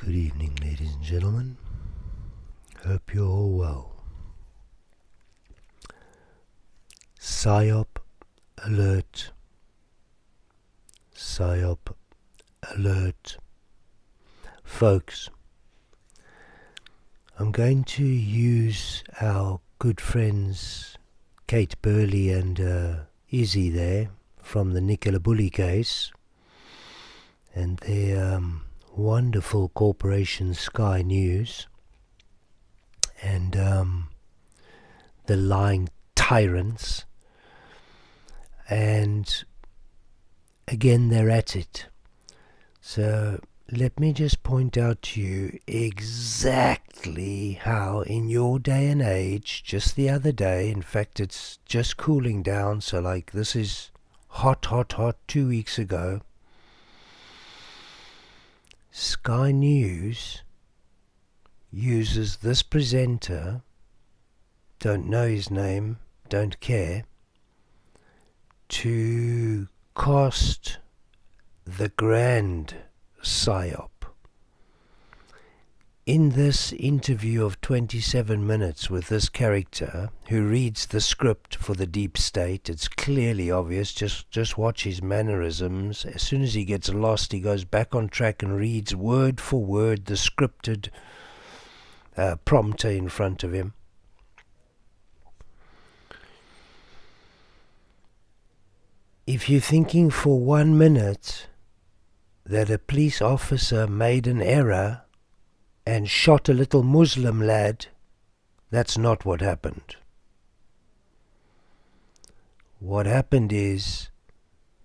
Good evening, ladies and gentlemen. Hope you're all well. PSYOP alert. PSYOP alert. Folks, I'm going to use our good friends Kate Burley and Izzy there from the Nicola Bully case and their wonderful corporation Sky News and the lying tyrants, and again they're at it. So let me just point out to you exactly how in your day and age, just the other day, in fact it's just cooling down, so like this is hot 2 weeks ago, Sky News uses this presenter, don't know his name, don't care, to cast the grand PSYOP. In this interview of 27 minutes with this character who reads the script for the deep state, it's clearly obvious, just watch his mannerisms. As soon as he gets lost, he goes back on track and reads word for word the scripted prompter in front of him. If you're thinking for 1 minute that a police officer made an error and shot a little Muslim lad, that's not what happened. What happened is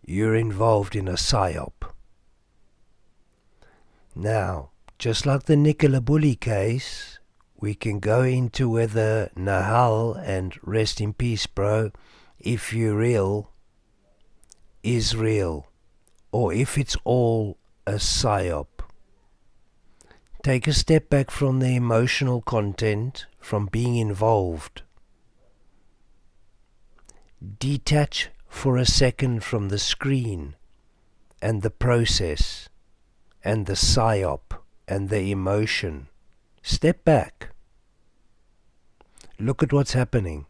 you're involved in a PSYOP. Now, just like the Nicola Bully case, we can go into whether Nahal, and rest in peace bro, if you're real, is real, or if it's all a PSYOP. Take a step back from the emotional content, from being involved. Detach for a second from the screen and the process and the PSYOP and the emotion. Step back. Look at what's happening.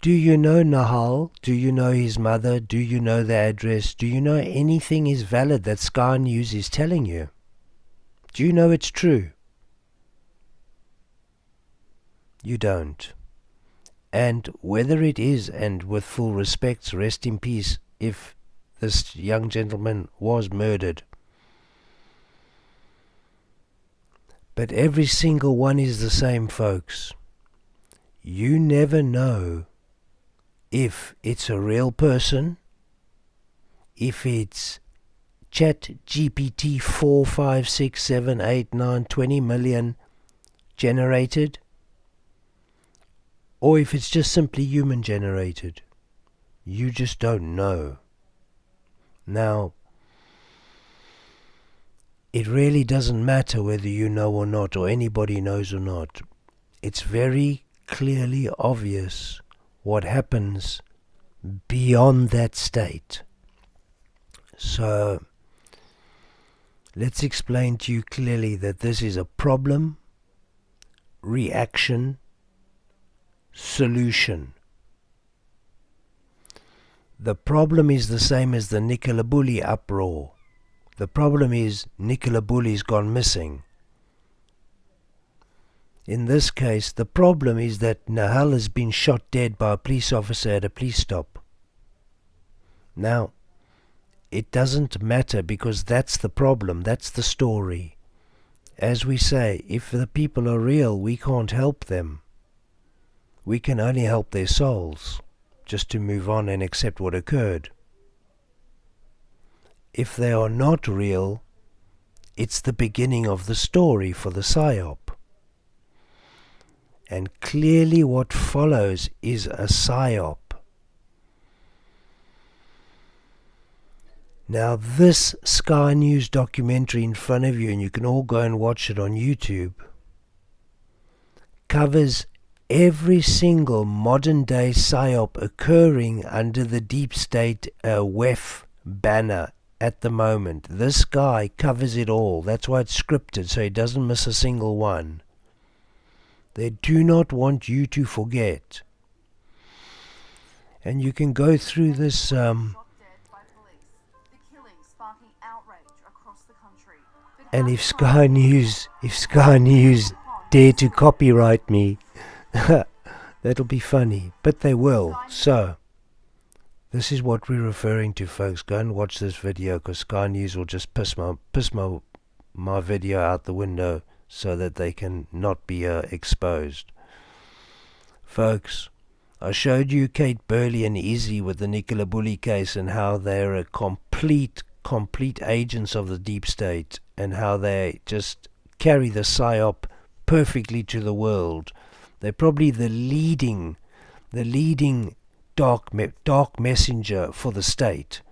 Do you know Nahal? Do you know his mother? Do you know the address? Do you know anything is valid that Sky News is telling you? Do you know it's true? You don't. And whether it is, and with full respect, rest in peace if this young gentleman was murdered. But every single one is the same, folks. You never know if it's a real person, if it's Chat GPT 4, 5, 6, 7, 8, 9, 20 million generated, or if it's just simply human generated. You just don't know. Now, it really doesn't matter whether you know or not, or anybody knows or not. It's very clearly obvious what happens beyond that state. So let's explain to you clearly that this is a problem, reaction, solution. The problem is the same as the Nicola Bully uproar. The problem is Nicola Bully's gone missing. In this case, the problem is that Nahal has been shot dead by a police officer at a police stop. Now, it doesn't matter, because that's the problem, that's the story. As we say, if the people are real, we can't help them. We can only help their souls, just to move on and accept what occurred. If they are not real, it's the beginning of the story for the PSYOP. And clearly what follows is a PSYOP. Now this Sky News documentary in front of you, and you can all go and watch it on YouTube, covers every single modern day PSYOP occurring under the deep state WEF banner at the moment. This guy covers it all. That's why it's scripted, so he doesn't miss a single one. They do not want you to forget. And you can go through this. And if Sky News dare to copyright me, that'll be funny. But they will. So, this is what we're referring to, folks. Go and watch this video, because Sky News will just piss my video out the window so that they can not be exposed. Folks, I showed you Kate Burley and Izzy with the Nicola Bully case, and how they're a complete agents of the deep state, and how they just carry the PSYOP perfectly to the world. They're probably the leading dark messenger for the state,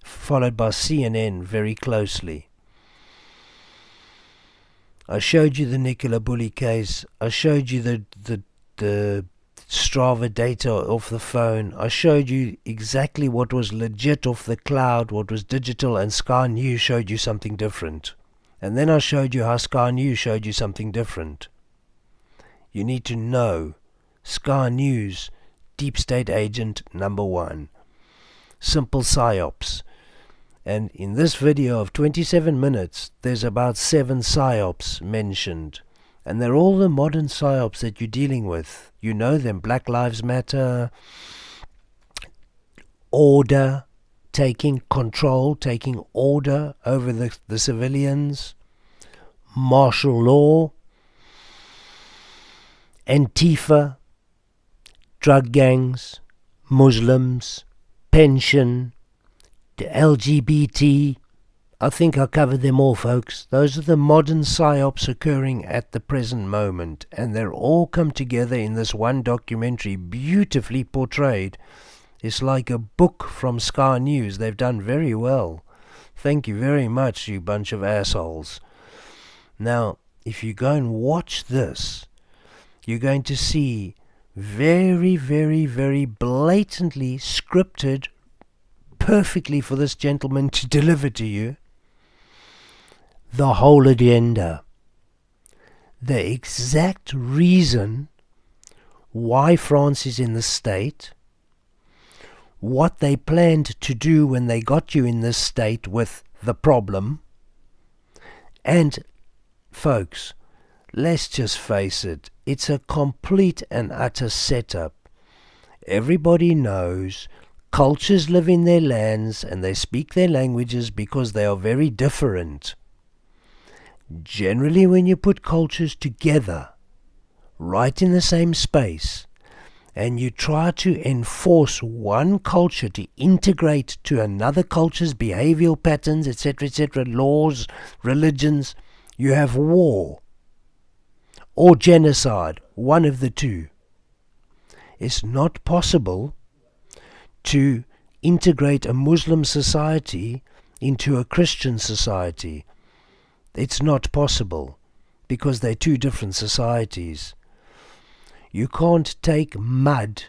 followed by CNN very closely. I showed you the Nicola Bully case. I showed you the Strava data off the phone. I showed you exactly what was legit off the cloud, what was digital, and Sky News showed you something different. And then I showed you how Sky News showed you something different. You need to know Sky News, deep state agent number 1. Simple PSYOPs. And in this video of 27 minutes, there's about 7 PSYOPs mentioned. And they're all the modern PSYOPs that you're dealing with. You know them: Black Lives Matter, order, taking control, taking order over the civilians, martial law, Antifa, drug gangs, Muslims, pension, the LGBT. I think I covered them all, folks. Those are the modern PSYOPs occurring at the present moment, and they're all come together in this one documentary, beautifully portrayed. It's like a book from Sky News. They've done very well. Thank you very much, you bunch of assholes. Now, if you go and watch this, you're going to see very, very, very blatantly scripted, perfectly for this gentleman to deliver to you, the whole agenda. The exact reason why France is in the state, what they planned to do when they got you in this state with the problem. And, folks, let's just face it, it's a complete and utter setup. Everybody knows cultures live in their lands and they speak their languages because they are very different. Generally, when you put cultures together, right in the same space, and you try to enforce one culture to integrate to another culture's behavioral patterns, etc., laws, religions, you have war or genocide, one of the two. It's not possible to integrate a Muslim society into a Christian society. It's not possible, because they're two different societies. You can't take mud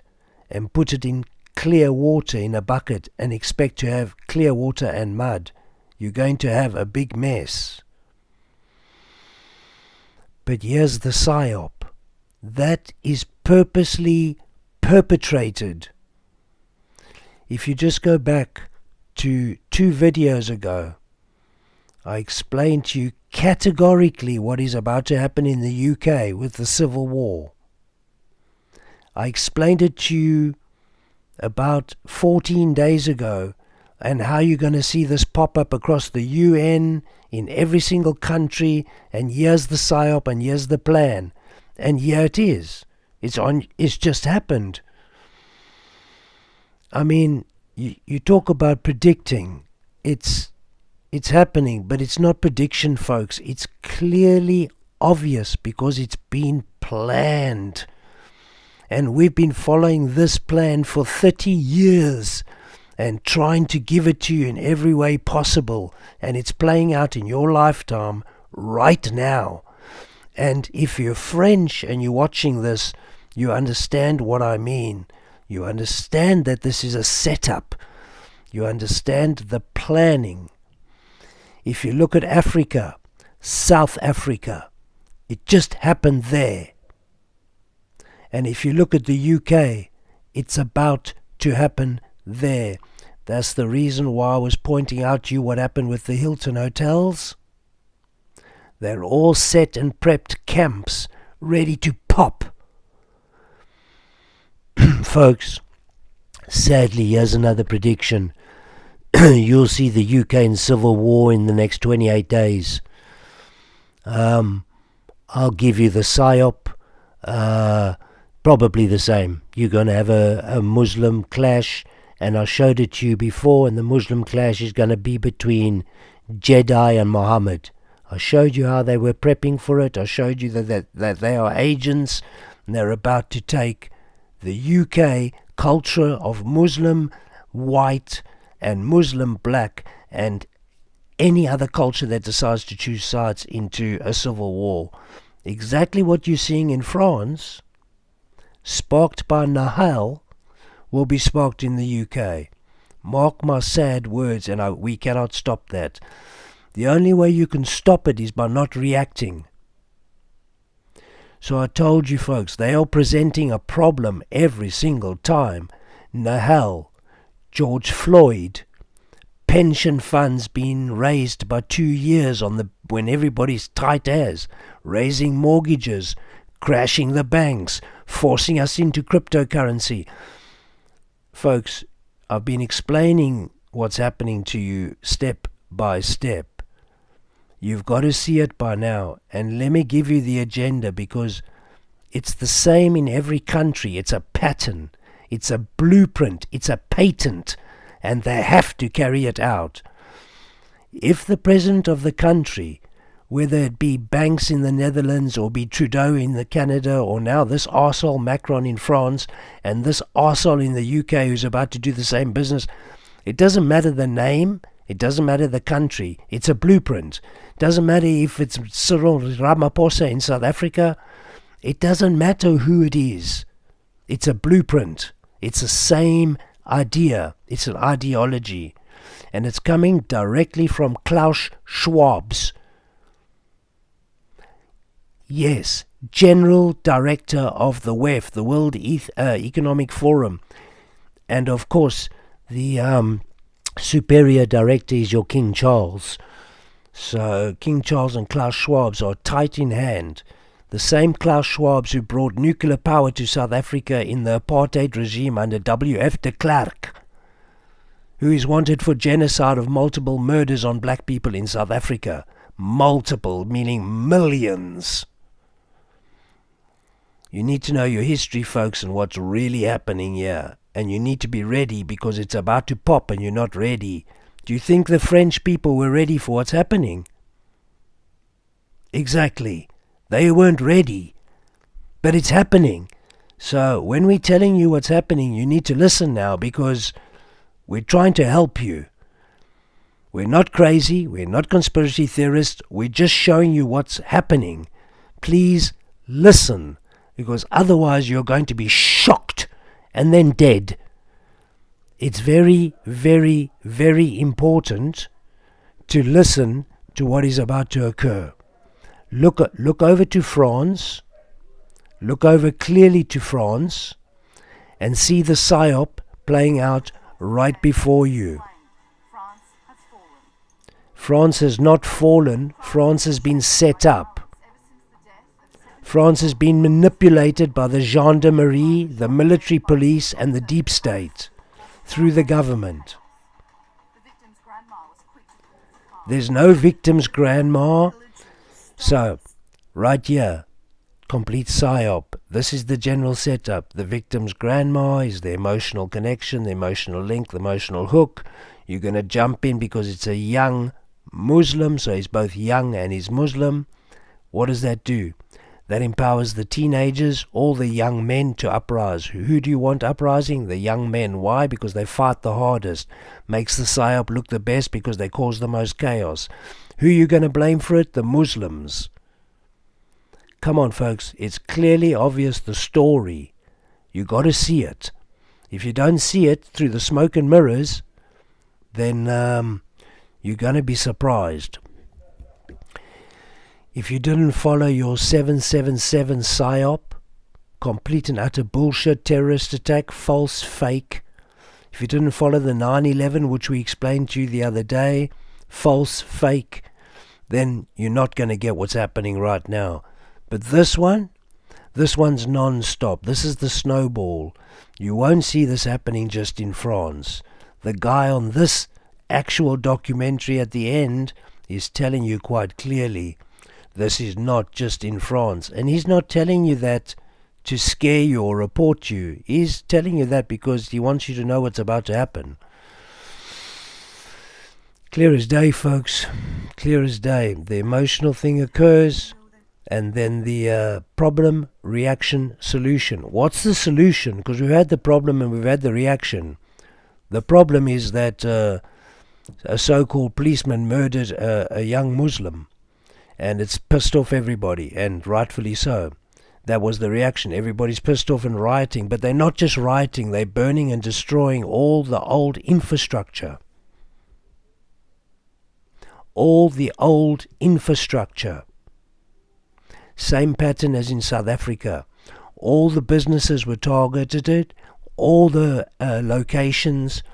and put it in clear water in a bucket and expect to have clear water and mud. You're going to have a big mess. But here's the PSYOP. That is purposely perpetrated. If you just go back to 2 videos ago, I explained to you categorically what is about to happen in the UK with the civil war. I explained it to you about 14 days ago, and how you're going to see this pop up across the UN in every single country, and here's the PSYOP and here's the plan. And here it is. It's just happened. I mean, you talk about predicting. It's happening, but it's not prediction, folks. It's clearly obvious because it's been planned. And we've been following this plan for 30 years and trying to give it to you in every way possible. And it's playing out in your lifetime right now. And if you're French and you're watching this, you understand what I mean. You understand that this is a setup. You understand the planning. If you look at Africa, South Africa, it just happened there. And if you look at the UK, it's about to happen there. That's the reason why I was pointing out to you what happened with the Hilton hotels. They're all set and prepped camps, ready to pop. Folks, sadly, here's another prediction. You'll see the UK in civil war in the next 28 days. I'll give you the PSYOP. Probably the same. You're going to have a Muslim clash, and I showed it to you before, and the Muslim clash is going to be between Jedi and Muhammad. I showed you how they were prepping for it. I showed you that they are agents, and they're about to take the UK culture of Muslim white and Muslim black and any other culture that decides to choose sides into a civil war. Exactly what you're seeing in France, sparked by Nahal, will be sparked in the UK. Mark my sad words, and we cannot stop that. The only way you can stop it is by not reacting. So I told you folks, they are presenting a problem every single time. Nahal, George Floyd, pension funds being raised by 2 years when everybody's tight as, raising mortgages, crashing the banks, forcing us into cryptocurrency. Folks, I've been explaining what's happening to you step by step. You've got to see it by now, and let me give you the agenda, because it's the same in every country. It's a pattern, it's a blueprint, it's a patent, and they have to carry it out. If the president of the country, whether it be Banks in the Netherlands or be Trudeau in the Canada, or now this arsehole Macron in France and this arsehole in the UK who's about to do the same business, it doesn't matter the name, it doesn't matter the country, it's a blueprint. Doesn't matter if it's Cyril Ramaphosa in South Africa, it doesn't matter who it is. It's a blueprint. It's the same idea. It's an ideology. And it's coming directly from Klaus Schwab's, yes, General Director of the WEF, the World Economic Forum. And of course, the Superior Director is your King Charles. So King Charles and Klaus Schwab's are tight in hand. The same Klaus Schwab's who brought nuclear power to South Africa in the apartheid regime under W.F. de Klerk, who is wanted for genocide of multiple murders on black people in South Africa. Multiple, meaning millions. You need to know your history, folks, and what's really happening here. And you need to be ready, because it's about to pop and you're not ready. Do you think the French people were ready for what's happening? Exactly. They weren't ready. But it's happening. So when we're telling you what's happening, you need to listen now, because we're trying to help you. We're not crazy. We're not conspiracy theorists. We're just showing you what's happening. Please listen, because otherwise you're going to be shocked and then dead. It's very, very, very important to listen to what is about to occur. Look over to France. Look over clearly to France and see the PSYOP playing out right before you. France has not fallen. France has been set up. France has been manipulated by the gendarmerie, the military police, and the deep state through the government. There's no victim's grandma. So, right here, complete PSYOP. This is the general setup. The victim's grandma is the emotional connection, the emotional link, the emotional hook. You're going to jump in because it's a young Muslim, so he's both young and he's Muslim. What does that do? That empowers the teenagers, all the young men to uprise. Who do you want uprising? The young men. Why? Because they fight the hardest. Makes the PSYOP look the best because they cause the most chaos. Who are you going to blame for it? The Muslims. Come on, folks. It's clearly obvious, the story. You got to see it. If you don't see it through the smoke and mirrors, then you're going to be surprised. If you didn't follow your 777 PSYOP, complete and utter bullshit terrorist attack, false, fake. If you didn't follow the 9/11, which we explained to you the other day, false, fake, then you're not going to get what's happening right now. But this one's non-stop. This is the snowball. You won't see this happening just in France. The guy on this actual documentary at the end is telling you quite clearly, this is not just in France. And he's not telling you that to scare you or report you. He's telling you that because he wants you to know what's about to happen. Clear as day, folks. Clear as day. The emotional thing occurs, and then the problem, reaction, solution. What's the solution? Because we've had the problem and we've had the reaction. The problem is that a so-called policeman murdered a young Muslim, and it's pissed off everybody, and rightfully so. That was the reaction. Everybody's pissed off and rioting, but they're not just rioting, they're burning and destroying all the old infrastructure. All the old infrastructure. Same pattern as in South Africa. All the businesses were targeted, all the locations,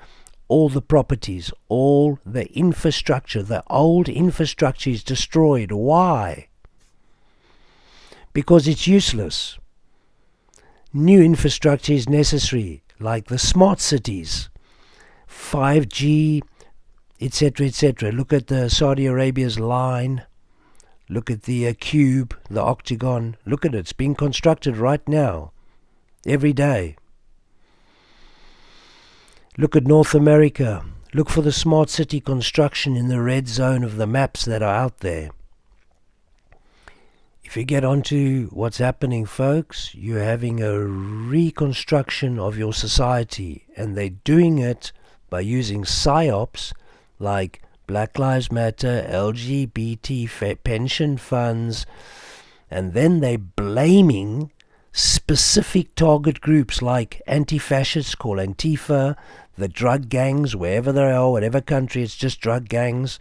all the properties, all the infrastructure. The old infrastructure is destroyed. Why? Because it's useless. New infrastructure is necessary, like the smart cities, 5G, etc., etc. Look at the Saudi Arabia's line. Look at the cube, the octagon. Look at it. It's being constructed right now, every day. Look at North America. Look for the smart city construction in the red zone of the maps that are out there. If you get onto what's happening, folks, you're having a reconstruction of your society, and they're doing it by using PSYOPs like Black Lives Matter, LGBT, pension funds, and then they're blaming specific target groups like anti-fascists called Antifa, the drug gangs, wherever they are, whatever country, it's just drug gangs,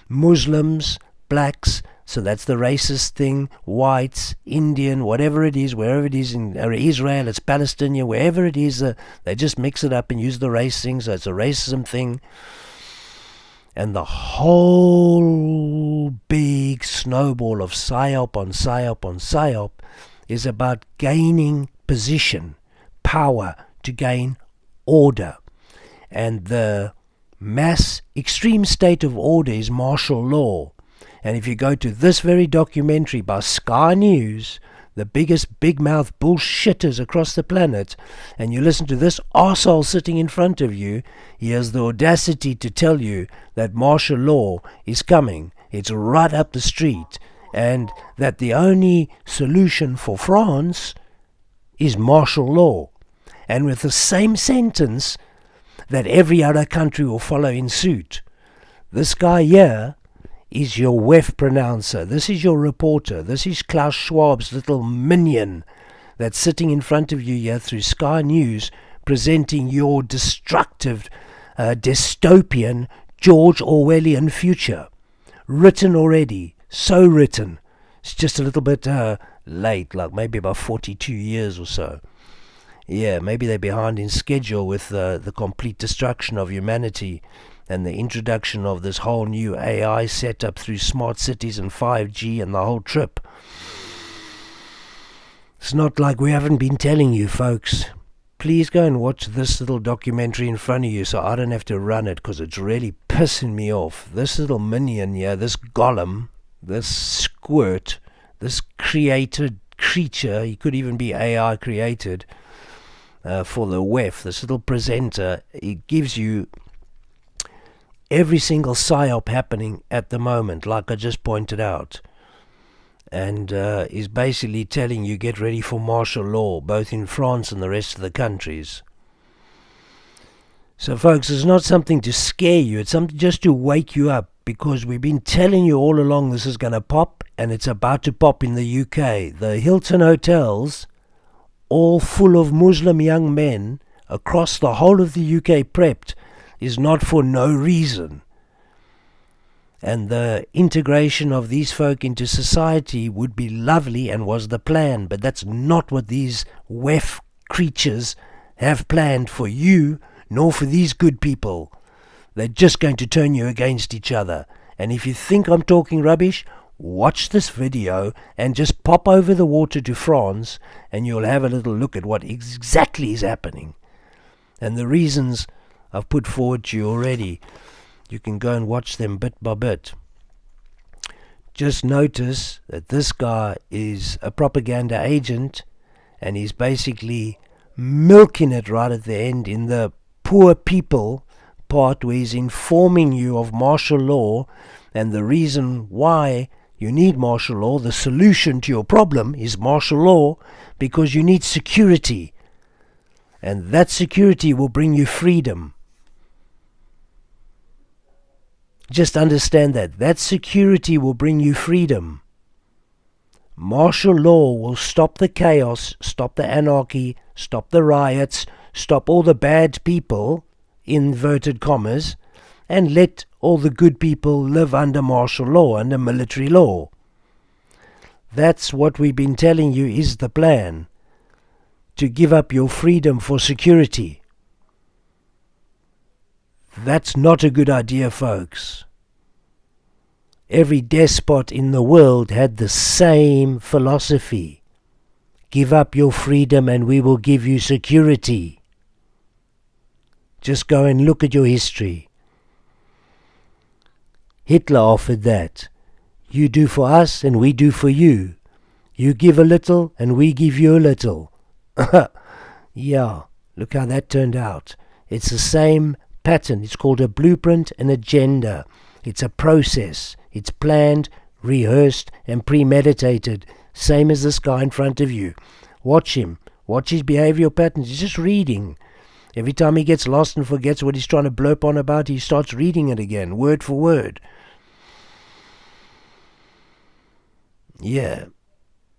Muslims, blacks, so that's the racist thing, whites, Indian, whatever it is, wherever it is in Israel, it's Palestinian, wherever it is, they just mix it up and use the race thing, so it's a racism thing. And the whole big snowball of PSYOP on PSYOP on PSYOP is about gaining position, power, to gain order. And the mass extreme state of order is martial law. And if you go to this very documentary by Sky News, the biggest big-mouth bullshitters across the planet, and you listen to this arsehole sitting in front of you, he has the audacity to tell you that martial law is coming. It's right up the street. And that the only solution for France is martial law. And with the same sentence that every other country will follow in suit. This guy here is your WEF pronouncer. This is your reporter. This is Klaus Schwab's little minion that's sitting in front of you here through Sky News, presenting your destructive, dystopian, George Orwellian future. Written already. So written. It's just a little bit late, like maybe about 42 years or so. Yeah, maybe they're behind in schedule with the complete destruction of humanity and the introduction of this whole new AI setup through smart cities and 5G and the whole trip. It's not like we haven't been telling you, folks. Please go and watch this little documentary in front of you so I don't have to run it, because it's really pissing me off. This little minion here, this golem, this squirt, this created creature, he could even be AI created, for the WEF, this little presenter, it gives you every single PSYOP happening at the moment, like I just pointed out, and is basically telling you get ready for martial law, both in France and the rest of the countries. So folks, it's not something to scare you, it's something just to wake you up, because we've been telling you all along this is going to pop, and it's about to pop in the UK. The Hilton hotels, all full of Muslim young men across the whole of the UK, prepped, is not for no reason. And the integration of these folk into society would be lovely and was the plan, but that's not what these WEF creatures have planned for you, nor for these good people. They're just going to turn you against each other. And if you think I'm talking rubbish, watch this video and just pop over the water to France and you'll have a little look at what exactly is happening. And the reasons I've put forward to you already. You can go and watch them bit by bit. Just notice that this guy is a propaganda agent and he's basically milking it right at the end in the poor people part where he's informing you of martial law and the reason why you need martial law. The solution to your problem is martial law because you need security. And that security will bring you freedom. Just understand that. That security will bring you freedom. Martial law will stop the chaos, stop the anarchy, stop the riots, stop all the bad people, inverted commas, and let all the good people live under martial law, under military law. That's what we've been telling you is the plan. To give up your freedom for security. That's not a good idea, folks. Every despot in the world had the same philosophy. Give up your freedom and we will give you security. Just go and look at your history. Hitler offered that. You do for us and we do for you. You give a little and we give you a little. Yeah, look how that turned out. It's the same pattern. It's called a blueprint, an agenda. It's a process. It's planned, rehearsed, and premeditated. Same as this guy in front of you. Watch him. Watch his behavioral patterns. He's just reading. Every time he gets lost and forgets what he's trying to blurb on about, he starts reading it again, word for word. Yeah.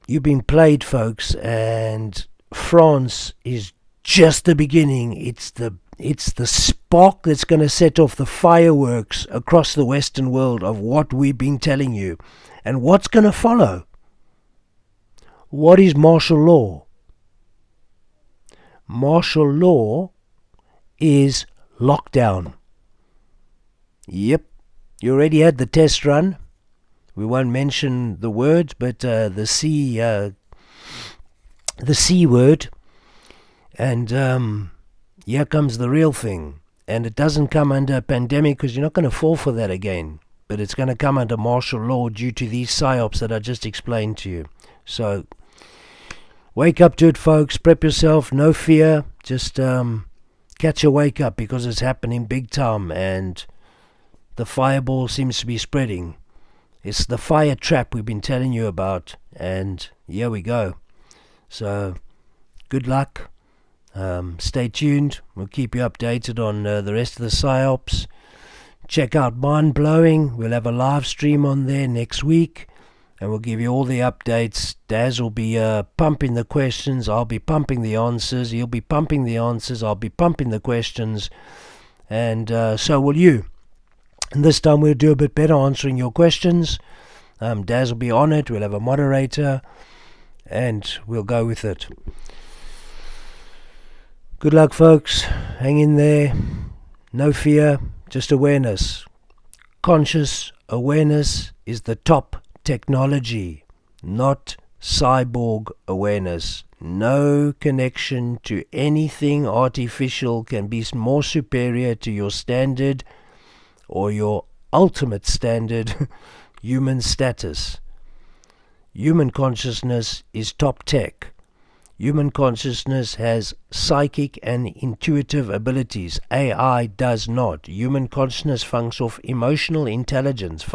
You've been played, folks, and France is just the beginning. It's the spark that's going to set off the fireworks across the Western world of what we've been telling you. And what's going to follow? What is martial law? Martial law is lockdown. Yep, you already had the test run. We won't mention the word, but the C word. And here comes the real thing. And it doesn't come under a pandemic because you're not going to fall for that again. But it's going to come under martial law due to these PSYOPs that I just explained to you. So, wake up to it, folks. Prep yourself. No fear. Just catch a wake up because it's happening big time. And the fireball seems to be spreading. It's the fire trap we've been telling you about. And here we go. So, good luck. Stay tuned. We'll keep you updated on the rest of the PSYOPs. Check out Mind Blowing. We'll have a live stream on there next week. And we'll give you all the updates. Daz will be pumping the questions. I'll be pumping the answers. He'll be pumping the answers. I'll be pumping the questions. And so will you. And this time we'll do a bit better answering your questions. Daz will be on it. We'll have a moderator. And we'll go with it. Good luck, folks. Hang in there. No fear. Just awareness. Conscious awareness is the top technology, not cyborg awareness. No connection to anything artificial can be more superior to your standard or your ultimate standard human status. Human consciousness is top tech. Human consciousness has psychic and intuitive abilities. AI does not. Human consciousness functions off emotional intelligence.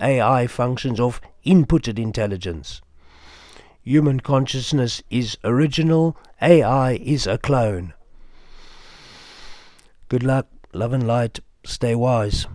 AI functions off inputted intelligence. Human consciousness is original. AI is a clone. Good luck, love and light. Stay wise.